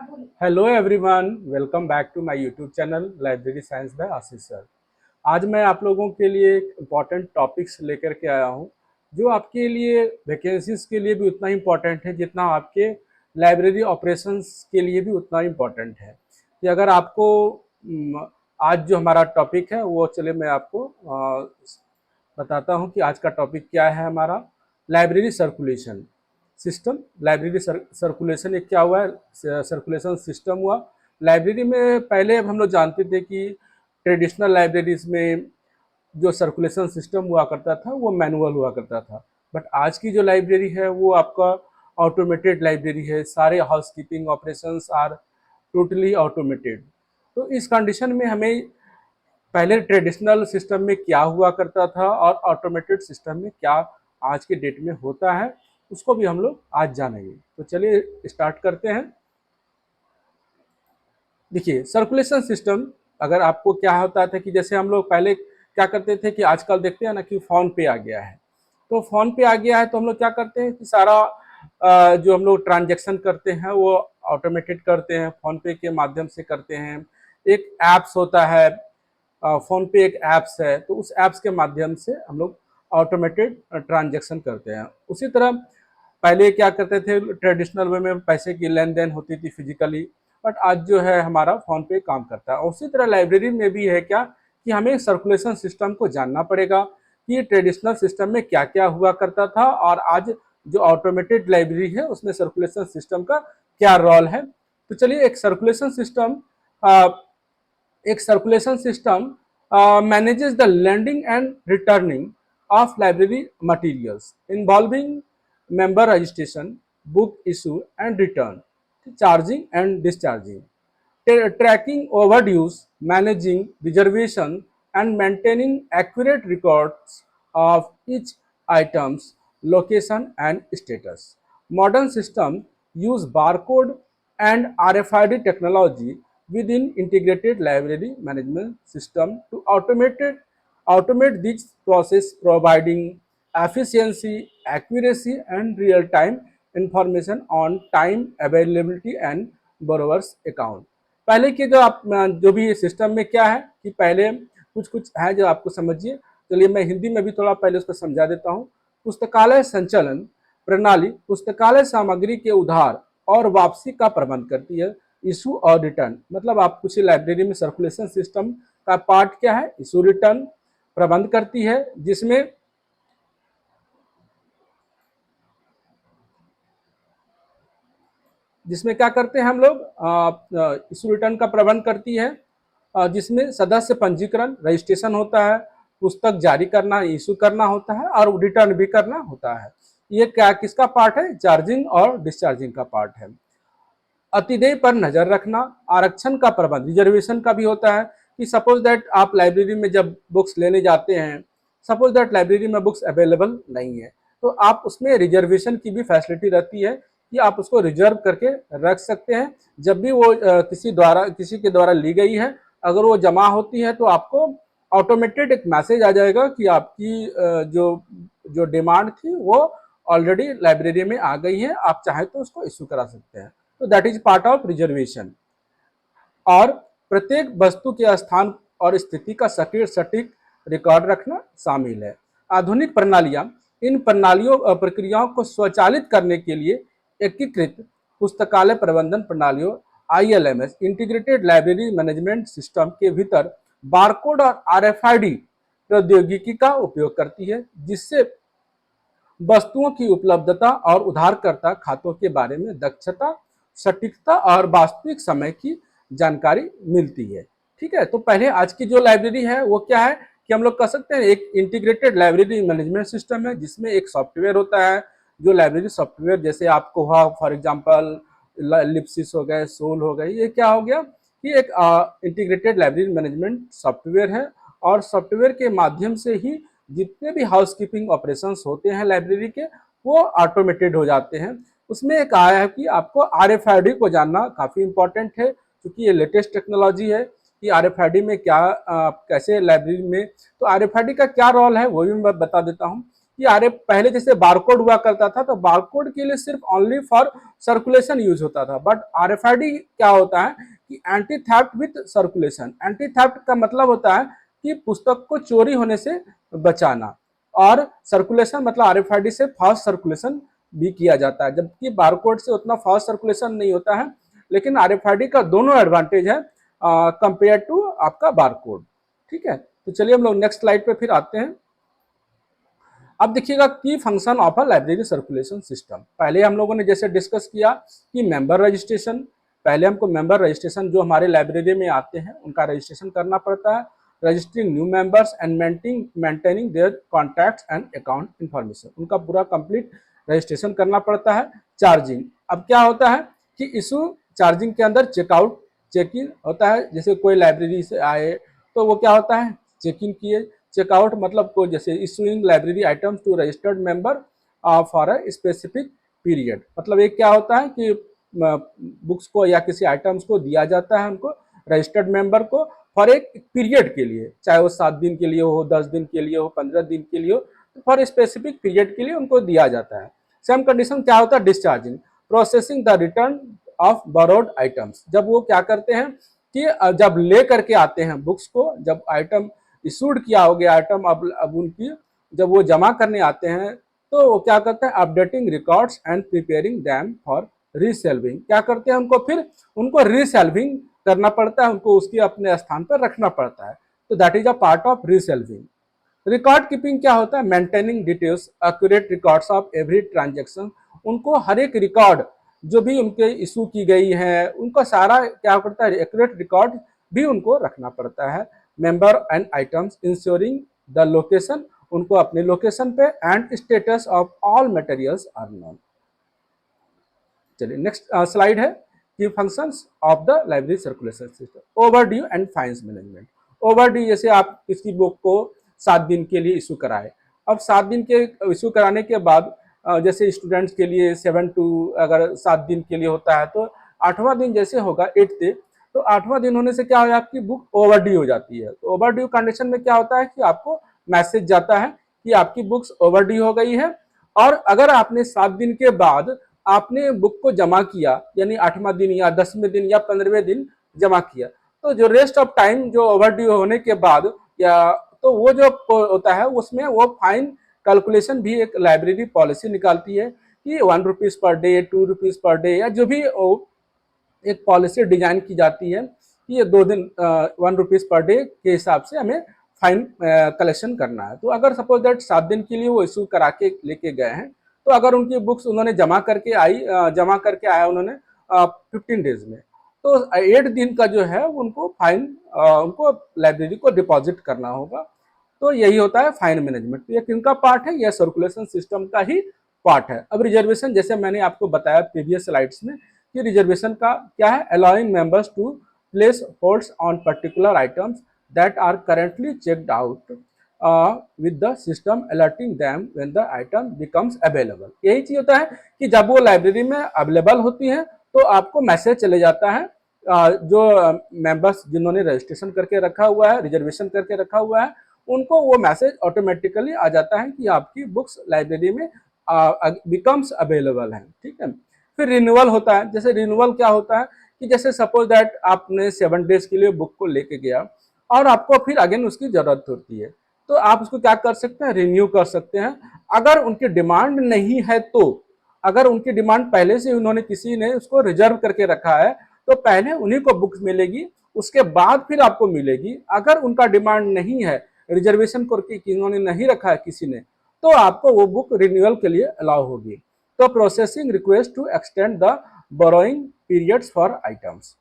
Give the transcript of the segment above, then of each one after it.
Hello everyone, welcome back to my YouTube channel library science by Ashish sir. आज मैं आप लोगों के लिए एक इम्पॉर्टेंट टॉपिक्स लेकर के आया हूं, जो आपके लिए वैकेंसीज के लिए भी उतना ही इम्पॉर्टेंट है जितना आपके लाइब्रेरी ऑपरेशंस के लिए भी उतना ही इम्पॉर्टेंट है। कि अगर आपको आज जो हमारा टॉपिक है वो चले मैं आपको बताता हूं कि आज का टॉपिक क्या है हमारा। Library circulation system. Library circulation एक क्या हुआ है, सर्कुलेशन सिस्टम हुआ। लाइब्रेरी में पहले हम लोग जानते थे कि ट्रेडिशनल लाइब्रेरीज में जो सर्कुलेशन सिस्टम हुआ करता था वो मैनुअल हुआ करता था। बट आज की जो लाइब्रेरी है वो आपका ऑटोमेटेड लाइब्रेरी है। सारे housekeeping operations are totally automated. तो इस कंडीशन में हमें पहले ट्रेडिशनल सिस्टम में क्या हुआ करता था और ऑटोमेटेड सिस्टम में क्या आज के डेट में होता है, उसको भी हम लोग आज जानेंगे। तो चलिए स्टार्ट करते हैं। देखिए, सर्कुलेशन सिस्टम अगर आपको क्या होता था कि जैसे हम लोग पहले क्या करते थे कि आजकल देखते हैं ना कि फ़ोन पे आ गया है। तो फ़ोन पे आ गया है तो हम लोग क्या करते हैं कि सारा जो हम लोग ट्रांजैक्शन करते हैं वो ऑटोमेटेड करते हैं, फ़ोन पे के माध्यम से करते हैं। एक ऐप्स होता है, फ़ोन पे एक ऐप्स है, तो उस ऐप्स के माध्यम से हम लोग ऑटोमेटेड ट्रांजैक्शन करते हैं। उसी तरह पहले क्या करते थे, ट्रेडिशनल वे में पैसे की लेन देन होती थी फिजिकली, बट आज जो है हमारा फ़ोन पे काम करता है। उसी तरह लाइब्रेरी में भी है क्या कि हमें सर्कुलेशन सिस्टम को जानना पड़ेगा कि ट्रेडिशनल सिस्टम में क्या क्या हुआ करता था और आज जो ऑटोमेटेड लाइब्रेरी है उसमें सर्कुलेशन सिस्टम का क्या रोल है। तो चलिए, एक circulation system manages the lending and returning of library materials involving member registration, book issue and return, charging and discharging, tracking overdues, managing reservation, and maintaining accurate records of each item's location and status. Modern systems use barcode and RFID technology within integrated library management system to automate this process, providing efficiency, accuracy, and real-time information on time availability and borrower's account. पहले के जो भी system में क्या है कि पहले कुछ कुछ है जो आपको समझिए। चलिए मैं हिंदी में भी थोड़ा पहले उसको समझा देता हूँ। पुस्तकालय संचालन प्रणाली पुस्तकालय सामग्री के उधार और वापसी का प्रबंध करती है। इशू और रिटर्न मतलब आप कुछ लाइब्रेरी में सर्कुलेशन सिस्टम का पार्ट क्या है, इशू रिटर्न प्रबंध करती है, जिसमें क्या करते हैं हम लोग, इशू रिटर्न का प्रबंध करती है, जिसमें सदस्य पंजीकरण रजिस्ट्रेशन होता है, पुस्तक जारी करना इशू करना होता है और रिटर्न भी करना होता है। ये क्या किसका पार्ट है, चार्जिंग और डिस्चार्जिंग का पार्ट है। अतिदेय पर नजर रखना, आरक्षण का प्रबंध रिजर्वेशन का भी होता है कि सपोज दैट आप लाइब्रेरी में जब बुक्स लेने जाते हैं, सपोज दैट लाइब्रेरी में बुक्स अवेलेबल नहीं है तो आप उसमें रिजर्वेशन की भी फैसिलिटी रहती है कि आप उसको रिजर्व करके रख सकते हैं। जब भी वो किसी के द्वारा ली गई है, अगर वो जमा होती है तो आपको ऑटोमेटेड एक मैसेज आ जाएगा कि आपकी जो जो डिमांड थी वो ऑलरेडी लाइब्रेरी में आ गई है, आप चाहे तो उसको इशू करा सकते हैं। तो that is part of reservation. और प्रत्येक वस्तु के स्थान और स्थिति का सटीक रिकॉर्ड रखना शामिल है। आधुनिक प्रणालियां इन प्रक्रियाओं को स्वचालित करने के लिए एकीकृत पुस्तकालय प्रबंधन प्रणालियों ILMS integrated library management system के भीतर बारकोड और RFID प्रौद्योगिकी का उपयोग करती है, जिससे वस्तुओं की उपलब्धता और उधारकर्ता खातों के बारे में दक्षता, सटीकता और वास्तविक समय की जानकारी मिलती है। ठीक है, तो पहले आज की जो लाइब्रेरी है वो क्या है कि हम लोग कह सकते हैं एक इंटीग्रेटेड लाइब्रेरी मैनेजमेंट सिस्टम है, जिसमें एक सॉफ्टवेयर होता है। जो लाइब्रेरी सॉफ्टवेयर जैसे आपको हुआ फॉर एग्जांपल लिप्सिस हो गए, सोल हो गए, ये क्या हो गया कि एक इंटीग्रेटेड लाइब्रेरी मैनेजमेंट सॉफ्टवेयर है। और सॉफ्टवेयर के माध्यम से ही जितने भी हाउस कीपिंग ऑपरेशंस होते हैं लाइब्रेरी के वो ऑटोमेटेड हो जाते हैं। उसमें एक आया है कि आपको RFID को जानना काफ़ी इंपॉर्टेंट है, क्योंकि ये लेटेस्ट टेक्नोलॉजी है कि RFID में क्या कैसे लाइब्रेरी में, तो RFID का क्या रोल है वो भी मैं बता देता हूँ कि अरे पहले जैसे बारकोड हुआ करता था, तो बारकोड के लिए सिर्फ ओनली फॉर सर्कुलेशन यूज होता था, बट आरएफआईडी क्या होता है कि anti theft with circulation. Anti theft का मतलब होता है कि पुस्तक को चोरी होने से बचाना, और सर्कुलेशन मतलब आरएफआईडी से फास्ट सर्कुलेशन भी किया जाता है, जबकि बारकोड से उतना फास्ट सर्कुलेशन नहीं होता है। लेकिन आरएफआईडी का दोनों एडवांटेज है कंपेयर टू आपका बारकोड। ठीक है, तो चलिए हम लोग नेक्स्ट स्लाइड पे फिर आते हैं। अब देखिएगा की function of a library circulation system. पहले हम लोगों ने जैसे डिस्कस किया कि मेंबर रजिस्ट्रेशन, पहले हमको मेंबर रजिस्ट्रेशन जो हमारे लाइब्रेरी में आते हैं उनका रजिस्ट्रेशन करना पड़ता है, registering new members and maintaining their contacts and account information, उनका पूरा कंप्लीट रजिस्ट्रेशन करना पड़ता है। चार्जिंग, अब क्या होता है कि इशू चार्जिंग के अंदर चेकआउट चेक इन होता है, जैसे कोई लाइब्रेरी से आए तो वो क्या होता है चेक इन किए, चेकआउट मतलब को जैसे issuing library items to registered member for a specific period, मतलब एक क्या होता है कि बुक्स को या किसी आइटम्स को दिया जाता है उनको रजिस्टर्ड मेंबर को फॉर एक पीरियड के लिए, चाहे वो 7 दिन के लिए हो, 10 दिन के लिए हो, 15 दिन के लिए हो, तो फॉर स्पेसिफिक पीरियड के लिए उनको दिया जाता है। सेम कंडीशन क्या होता है discharging, processing the return of borrowed items, जब वो क्या करते हैं कि जब ले करके आते हैं बुक्स को, जब आइटम इशूड किया हो गया आइटम, अब उनकी जब वो जमा करने आते हैं तो वो क्या करते हैं updating records and preparing them for resolving, क्या करते हैं उनको फिर उनको रीसेल्विंग करना पड़ता है, उनको उसके अपने स्थान पर रखना पड़ता है, तो that is a part of resolving. Record keeping क्या होता है maintaining details accurate records of every transaction, उनको हर एक रिकॉर्ड जो भी उनके इशू की गई है उनका सारा क्या करता है एक्यूरेट रिकॉर्ड भी उनको रखना पड़ता है। Member and items ensuring the location, उनको अपने लोकेशन पे and status of all materials are known. चलिए नेक्स्ट स्लाइड है कि functions of the library circulation system. Overdue and fines management, overdue जैसे आप किसी बुक को 7 दिन के लिए इशू कराए, अब 7 दिन के इशू कराने के बाद जैसे स्टूडेंट्स के लिए 7 टू अगर 7 दिन के लिए होता है तो 8वां दिन जैसे होगा 8th डे, तो 8वां दिन होने से क्या हो आपकी बुक ओवरड्यू हो जाती है। तो ओवरड्यू कंडीशन में क्या होता है कि आपको मैसेज जाता है कि आपकी बुक्स ओवरड्यू हो गई है, और अगर आपने 7 दिन के बाद आपने बुक को जमा किया यानी 8वां दिन या 10वें दिन या 15वें दिन जमा किया, तो जो रेस्ट ऑफ टाइम जो ओवरड्यू होने के बाद या तो वो जो होता है उसमें वो फाइन कैलकुलेशन भी एक लाइब्रेरी पॉलिसी निकालती है कि 1 rupees per day 2 rupees per day या जो भी एक पॉलिसी डिजाइन की जाती है कि ये 2 दिन 1 रुपीज पर डे के हिसाब से हमें फाइन कलेक्शन करना है। तो अगर सपोज दैट 7 दिन के लिए वो इशू करा के लेके गए हैं, तो अगर उनकी बुक्स उन्होंने जमा करके आया उन्होंने 15 डेज में, तो 8 दिन का जो है उनको फाइन उनको लाइब्रेरी को डिपॉजिट करना होगा। तो यही होता है फाइन मैनेजमेंट। तो ये किनका पार्ट है, यह सर्कुलेशन सिस्टम का ही पार्ट है। अब रिजर्वेशन जैसे मैंने आपको बताया प्रीवियस स्लाइड्स में कि रिजर्वेशन का क्या है, allowing members to place holds on particular items that are currently checked out with the system alerting them when the item becomes available। यही चीज होता है कि जब वो लाइब्रेरी में अवेलेबल होती है तो आपको मैसेज चले जाता है, जो मेंबर्स जिन्होंने रजिस्ट्रेशन करके रखा हुआ है रिजर्वेशन करके रखा हुआ है उनको वो मैसेज ऑटोमेटिकली आ जाता है कि आपकी बुक्स लाइब्रेरी में बिकम्स अवेलेबल है। ठीक है, फिर रिन्यूअल होता है। जैसे रिन्यूअल क्या होता है कि जैसे सपोज दैट आपने 7 डेज के लिए बुक को लेके गया और आपको फिर अगेन उसकी जरूरत होती है, तो आप उसको क्या कर सकते हैं, रिन्यू कर सकते हैं। अगर उनकी डिमांड नहीं है तो, अगर उनकी डिमांड पहले से उन्होंने किसी ने उसको रिजर्व करके रखा है तो पहले उन्हीं को बुक्स मिलेगी, उसके बाद फिर आपको मिलेगी। अगर उनका डिमांड नहीं है, रिजर्वेशन करके इन्होंने नहीं रखा है किसी ने, तो आपको वो बुक रिन्यूअल के लिए अलाउ होगी। तो processing request to extend the borrowing periods for items.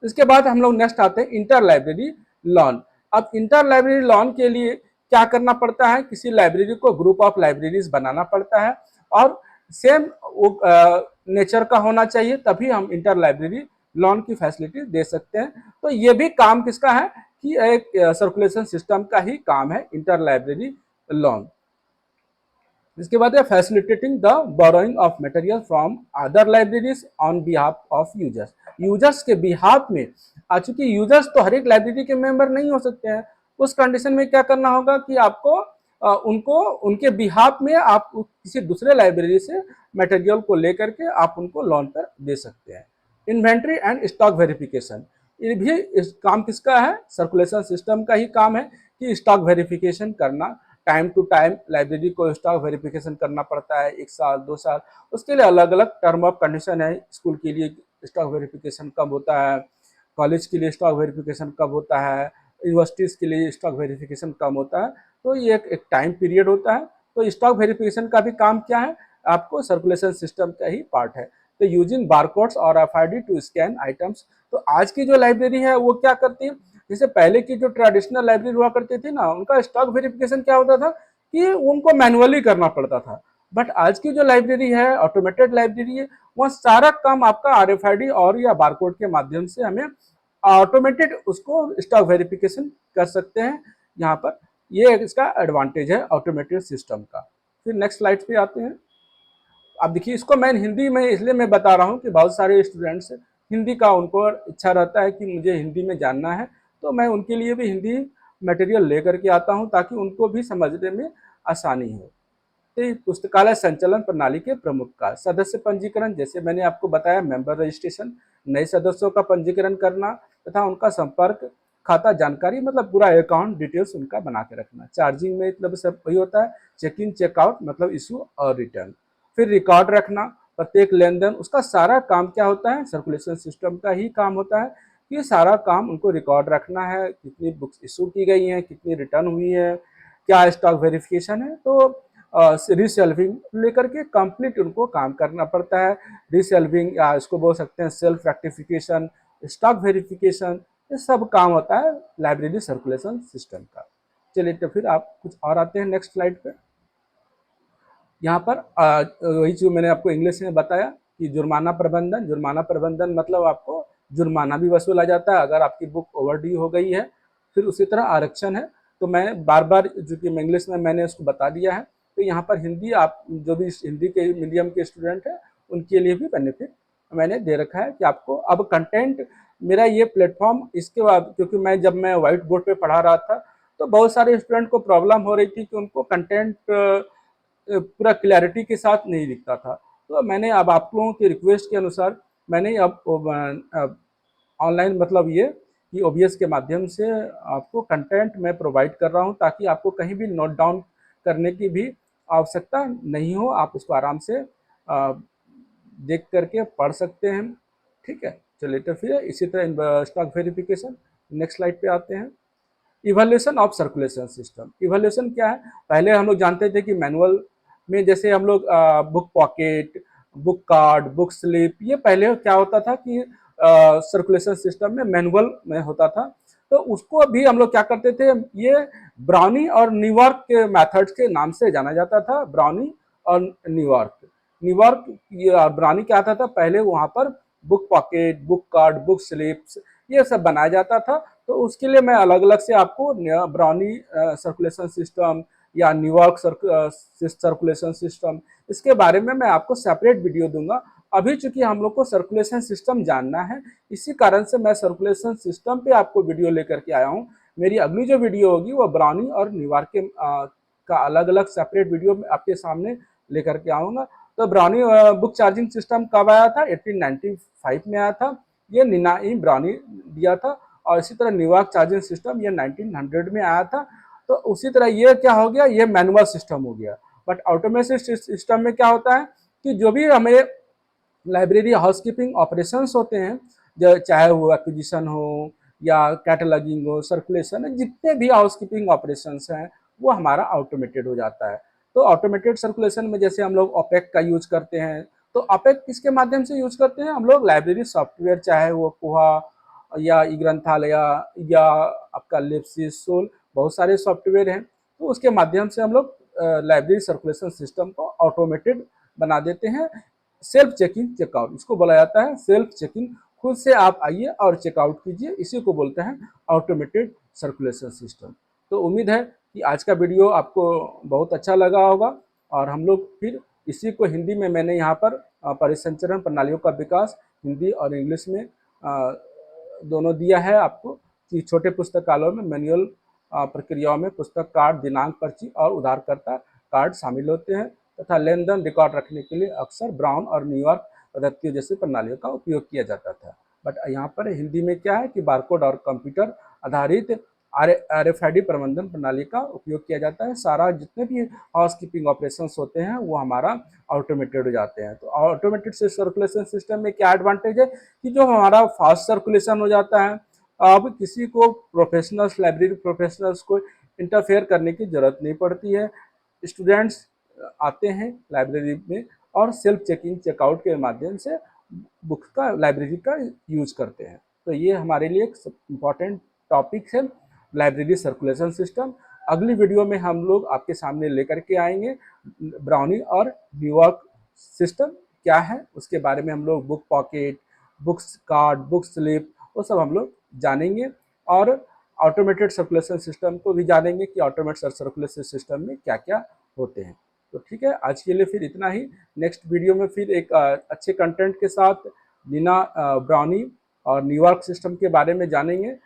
इसके बाद हम लोग नेक्स्ट आते हैं इंटर लाइब्रेरी लोन। अब इंटर लाइब्रेरी लोन के लिए क्या करना पड़ता है, किसी लाइब्रेरी को ग्रुप ऑफ लाइब्रेरीज बनाना पड़ता है और सेम नेचर का होना चाहिए, तभी हम इंटर लाइब्रेरी लोन की फैसिलिटी दे सकते हैं। तो ये भी काम किसका है कि एक सर्कुलेशन सिस्टम का ही काम है इंटर लाइब्रेरी लोन। इसके बाद है facilitating the borrowing of material from other libraries on behalf of users. Users के बिहाफ में, चूंकि यूजर्स तो हर एक लाइब्रेरी के मेंबर नहीं हो सकते हैं, उस कंडीशन में क्या करना होगा कि आपको उनको उनके बिहाफ में आप किसी दूसरे लाइब्रेरी से मटेरियल को लेकर के आप उनको लोन पर दे सकते हैं। इन्वेंट्री एंड स्टॉक वेरिफिकेशन, ये भी इस काम किसका है? सर्कुलेशन सिस्टम का ही काम है कि स्टॉक वेरिफिकेशन करना। टाइम टू टाइम लाइब्रेरी को स्टॉक वेरिफिकेशन करना पड़ता है, 1 साल 2 साल, उसके लिए अलग अलग टर्म ऑफ कंडीशन है। स्कूल के लिए स्टॉक वेरिफिकेशन कब होता है, कॉलेज के लिए स्टॉक वेरिफिकेशन कब होता है, यूनिवर्सिटीज़ के लिए स्टॉक वेरिफिकेशन कब होता है। तो ये एक टाइम पीरियड होता है। तो स्टॉक वेरिफिकेशन का भी काम क्या है? आपको सर्कुलेशन सिस्टम का ही पार्ट है। तो यूजिंग बारकोड्स और RFID टू स्कैन आइटम्स। तो आज की जो लाइब्रेरी है वो क्या करती है? जैसे पहले की जो ट्रेडिशनल लाइब्रेरी हुआ करती थी ना, उनका स्टॉक वेरिफिकेशन क्या होता था कि उनको मैनुअली करना पड़ता था। बट आज की जो लाइब्रेरी है, ऑटोमेटेड लाइब्रेरी है, वह सारा काम आपका RFID और या बारकोड के माध्यम से हमें ऑटोमेटेड उसको स्टॉक वेरिफिकेशन कर सकते हैं यहाँ पर। ये इसका एडवांटेज है ऑटोमेटेड सिस्टम का। फिर नेक्स्ट स्लाइड पे आते हैं। अब देखिए, इसको मैं हिंदी में इसलिए मैं बता रहा हूँ कि बहुत सारे स्टूडेंट्स हिंदी का उनको इच्छा रहता है कि मुझे हिंदी में जानना है, तो मैं उनके लिए भी हिंदी मटेरियल लेकर के आता हूँ ताकि उनको भी समझने में आसानी हो। तो पुस्तकालय संचालन प्रणाली के प्रमुख कार्य, सदस्य पंजीकरण, जैसे मैंने आपको बताया, मेंबर रजिस्ट्रेशन, नए सदस्यों का पंजीकरण करना तथा उनका संपर्क, खाता जानकारी, मतलब पूरा अकाउंट डिटेल्स उनका बना के रखना। चार्जिंग में मतलब सब वही होता है, चेक इन चेकआउट मतलब इशू और रिटर्न। फिर रिकॉर्ड रखना, प्रत्येक लेन देन, उसका सारा काम क्या होता है? सर्कुलेशन सिस्टम का ही काम होता है। ये सारा काम उनको रिकॉर्ड रखना है, कितनी बुक्स इशू की गई हैं, कितनी रिटर्न हुई है, क्या स्टॉक वेरिफिकेशन है। तो रीसेल्विंग लेकर के कंप्लीट उनको काम करना पड़ता है। रीसेल्विंग या इसको बोल सकते हैं सेल्फ रेक्टिफिकेशन, स्टॉक वेरिफिकेशन, ये सब काम होता है लाइब्रेरी सर्कुलेशन सिस्टम का। चलिए, तो फिर आप कुछ और आते हैं नेक्स्ट स्लाइड पे। यहाँ पर वही जो मैंने आपको इंग्लिश में बताया कि जुर्माना प्रबंधन। जुर्माना प्रबंधन मतलब आपको जुर्माना भी वसूला जाता है अगर आपकी बुक ओवरड्यू हो गई है। फिर उसी तरह आरक्षण है। तो मैं बार बार जो कि इंग्लिश में मैंने उसको बता दिया है, तो यहाँ पर हिंदी आप जो भी हिंदी के मीडियम के स्टूडेंट हैं उनके लिए भी बेनिफिट मैंने दे रखा है कि आपको अब कंटेंट, मेरा ये प्लेटफॉर्म इसके बाद, क्योंकि मैं जब मैं व्हाइट बोर्ड पे पढ़ा रहा था तो बहुत सारे स्टूडेंट को प्रॉब्लम हो रही थी कि उनको कंटेंट पूरा क्लैरिटी के साथ नहीं दिखता था। तो मैंने अब आप लोगों की रिक्वेस्ट के अनुसार मैंने अब ऑनलाइन मतलब ये कि OBS के माध्यम से आपको कंटेंट मैं प्रोवाइड कर रहा हूँ ताकि आपको कहीं भी नोट डाउन करने की भी आवश्यकता नहीं हो, आप उसको आराम से देख करके पढ़ सकते हैं। ठीक है, चलिए, तो फिर इसी तरह स्टॉक वेरिफिकेशन, नेक्स्ट स्लाइड पे आते हैं। Evaluation of circulation system. Evaluation क्या है? पहले हम लोग जानते थे कि मैनुअल में जैसे हम लोग book pocket, book card, book slip, ये पहले क्या होता था कि सर्कुलेशन सिस्टम में मैनुअल में होता था। तो उसको भी हम लोग क्या करते थे, ये ब्राउनी और न्यूयॉर्क के मेथड्स के नाम से जाना जाता था। ब्राउनी और न्यूयॉर्क। न्यूयॉर्क, ब्राउनी क्या आता था पहले, वहाँ पर book pocket, book card, book slips, ये सब बनाया जाता था। तो उसके लिए मैं अलग अलग से आपको ब्राउनी सर्कुलेशन सिस्टम या न्यूयॉर्क सर्कुलेशन सिस्टम, इसके बारे में मैं आपको सेपरेट वीडियो दूंगा। अभी चूंकि हम लोग को सर्कुलेशन सिस्टम जानना है, इसी कारण से मैं सर्कुलेशन सिस्टम पे आपको वीडियो लेकर के आया हूँ। मेरी अगली जो वीडियो होगी वो ब्राउनी और न्यूयॉर्क के का अलग अलग सेपरेट वीडियो आपके सामने लेकर के आऊँगा। तो ब्राउनी बुक चार्जिंग सिस्टम कब आया था? 1895 में आया था। ये निनाई ब्राउनी दिया था। और इसी तरह न्यूयॉर्क चार्जिंग सिस्टम ये 1900 में आया था। तो उसी तरह ये क्या हो गया, ये मैनुअल सिस्टम हो गया। बट ऑटोमेटेड सिस्टम में क्या होता है कि जो भी हमें लाइब्रेरी हाउसकीपिंग ऑपरेशंस होते हैं, जो चाहे वो एक्विजिशन हो या कैटलॉगिंग हो, सर्कुलेशन है, जितने भी हाउसकीपिंग ऑपरेशंस हैं वो हमारा ऑटोमेटेड हो जाता है। तो ऑटोमेटेड सर्कुलेशन में जैसे हम लोग ओपेक का यूज करते हैं, तो ओपेक किसके माध्यम से यूज करते हैं हम लोग? लाइब्रेरी सॉफ्टवेयर, चाहे वो कोहा या ई ग्रंथालय या आपका लिप्सिस, सोल, बहुत सारे सॉफ्टवेयर हैं। तो उसके माध्यम से हम लोग लाइब्रेरी सर्कुलेशन सिस्टम को ऑटोमेटेड बना देते हैं। सेल्फ चेकिंग चेकआउट इसको बोला जाता है। सेल्फ चेकिंग, खुद से आप आइए और चेकआउट कीजिए, इसी को बोलते हैं ऑटोमेटेड सर्कुलेशन सिस्टम। तो उम्मीद है कि आज का वीडियो आपको बहुत अच्छा लगा होगा। और हम लोग फिर इसी को हिंदी में मैंने यहाँ पर परिसंचरण प्रणालियों का विकास हिंदी और इंग्लिश में दोनों दिया है आपको कि छोटे पुस्तकालयों में मैनुअल प्रक्रियाओं में पुस्तक कार्ड, दिनांक पर्ची और उधारकर्ता कार्ड शामिल होते हैं तथा लेन देन रिकॉर्ड रखने के लिए अक्सर ब्राउन और न्यूयॉर्क पद्धतियों जैसी प्रणालियों का उपयोग किया जाता था। बट यहाँ पर हिंदी में क्या है कि बारकोड और कंप्यूटर आधारित RFID प्रबंधन प्रणाली का उपयोग किया जाता है। सारा जितने भी हाउस कीपिंग ऑपरेशंस होते हैं वो हमारा ऑटोमेटेड हो जाते हैं। तो ऑटोमेटेड सर्कुलेशन सिस्टम में क्या एडवांटेज है कि जो हमारा फास्ट सर्कुलेशन हो जाता है, अब किसी को प्रोफेशनल्स, लाइब्रेरी प्रोफेशनल्स को इंटरफेयर करने की जरूरत नहीं पड़ती है। स्टूडेंट्स आते हैं लाइब्रेरी में और सेल्फ चेकिंग चेकआउट के माध्यम से बुक का, लाइब्रेरी का यूज करते हैं। तो ये हमारे लिए एक इम्पॉर्टेंट टॉपिक है, लाइब्रेरी सर्कुलेशन सिस्टम। अगली वीडियो में हम लोग आपके सामने लेकर के आएंगे ब्राउनी और न्यूयॉर्क सिस्टम क्या है, उसके बारे में हम लोग book pocket, books card, book slip, वो सब हम लोग जानेंगे और ऑटोमेटेड सर्कुलेशन सिस्टम को भी जानेंगे कि ऑटोमेटेड सर्कुलेशन सिस्टम में क्या क्या होते हैं। तो ठीक है, आज के लिए फिर इतना ही। नेक्स्ट वीडियो में फिर एक अच्छे कंटेंट के साथ नीना ब्राउनी और न्यूयॉर्क सिस्टम के बारे में जानेंगे।